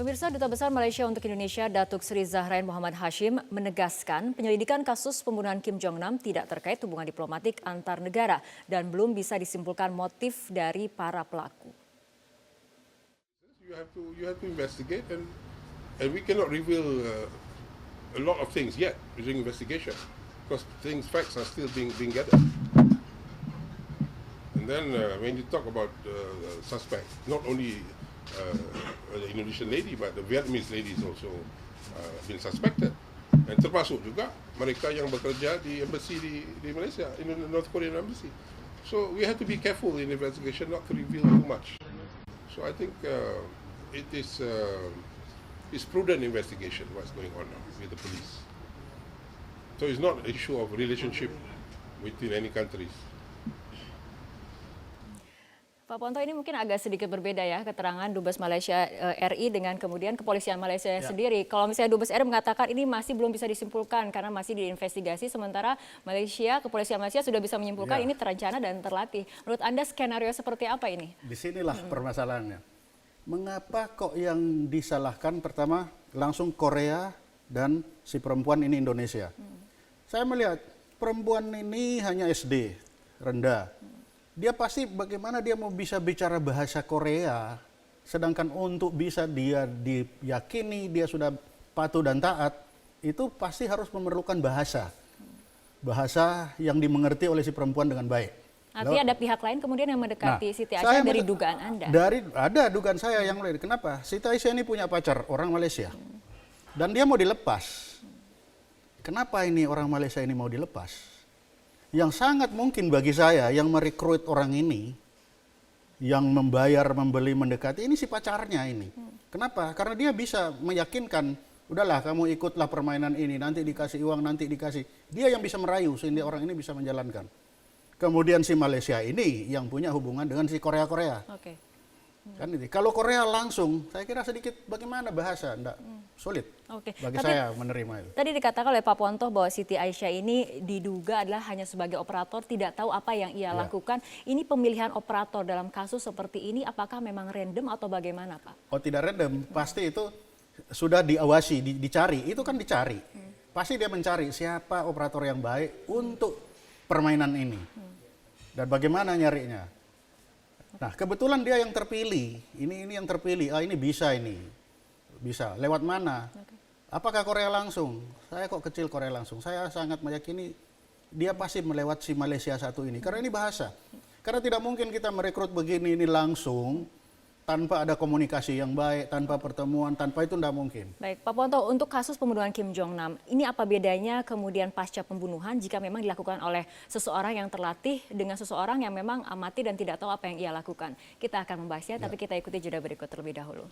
Pemirsa, Duta Besar Malaysia untuk Indonesia Datuk Seri Zahrain Muhammad Hashim menegaskan penyelidikan kasus pembunuhan Kim Jong-nam tidak terkait hubungan diplomatik antar negara dan belum bisa disimpulkan motif dari para pelaku. You have to investigate and we cannot reveal a lot of things yet during investigation because facts are still being gathered. And then when you talk about suspect, not only the Indonesian lady, but the Vietnamese lady is also been suspected. Dan termasuk juga mereka yang bekerja di embassy di Malaysia, in the North Korean embassy. So we have to be careful in investigation not to reveal too much. So I think it is prudent investigation what's going on now with the police. So it's not an issue of relationship between any countries. Pak Ponto, ini mungkin agak sedikit berbeda ya keterangan Dubes Malaysia RI dengan kemudian kepolisian Malaysia sendiri. Kalau misalnya Dubes RI mengatakan ini masih belum bisa disimpulkan karena masih diinvestigasi, sementara kepolisian Malaysia sudah bisa menyimpulkan ini terencana dan terlatih. Menurut Anda skenario seperti apa ini? Disinilah permasalahannya. Mengapa kok yang disalahkan pertama langsung Korea dan si perempuan ini Indonesia? Saya melihat perempuan ini hanya SD, rendah. Dia pasti bagaimana dia mau bisa bicara bahasa Korea, sedangkan untuk bisa dia diyakini dia sudah patuh dan taat, itu pasti harus memerlukan bahasa. Bahasa yang dimengerti oleh si perempuan dengan baik. Artinya ada pihak lain kemudian yang mendekati Siti Aisyah dari dugaan Anda? Ada dugaan saya yang lain. Kenapa? Siti Aisyah ini punya pacar orang Malaysia. Dan dia mau dilepas. Kenapa ini orang Malaysia ini mau dilepas? Yang sangat mungkin bagi saya yang merekrut orang ini, yang membayar, membeli, mendekati, ini si pacarnya ini. Kenapa? Karena dia bisa meyakinkan, udahlah kamu ikutlah permainan ini, nanti dikasih uang, nanti dikasih. Dia yang bisa merayu sehingga orang ini bisa menjalankan. Kemudian si Malaysia ini yang punya hubungan dengan si Korea-Korea. Oke. Kan itu. Kalau Korea langsung, saya kira sedikit bagaimana bahasa, enggak sulit. Oke. Bagi saya menerima itu. Tadi dikatakan oleh Pak Ponto bahwa Siti Aisyah ini diduga adalah hanya sebagai operator, tidak tahu apa yang ia lakukan. Ini pemilihan operator dalam kasus seperti ini, apakah memang random atau bagaimana, Pak? Oh, tidak random, pasti itu sudah diawasi, dicari. Itu kan dicari. Pasti dia mencari siapa operator yang baik untuk permainan ini. Dan bagaimana nyarinya. Nah, kebetulan dia yang terpilih. Ini yang terpilih. Ini bisa ini. Bisa. Lewat mana? Apakah Korea langsung? Saya kok kecil Korea langsung. Saya sangat meyakini dia pasti melewat si Malaysia satu ini. Karena ini bahasa. Karena tidak mungkin kita merekrut begini ini langsung tanpa ada komunikasi yang baik, tanpa pertemuan, tanpa itu tidak mungkin. Baik, Pak Ponto, untuk kasus pembunuhan Kim Jong-nam, ini apa bedanya kemudian pasca pembunuhan jika memang dilakukan oleh seseorang yang terlatih dengan seseorang yang memang amati dan tidak tahu apa yang ia lakukan? Kita akan membahasnya, tapi kita ikuti jeda berikut terlebih dahulu.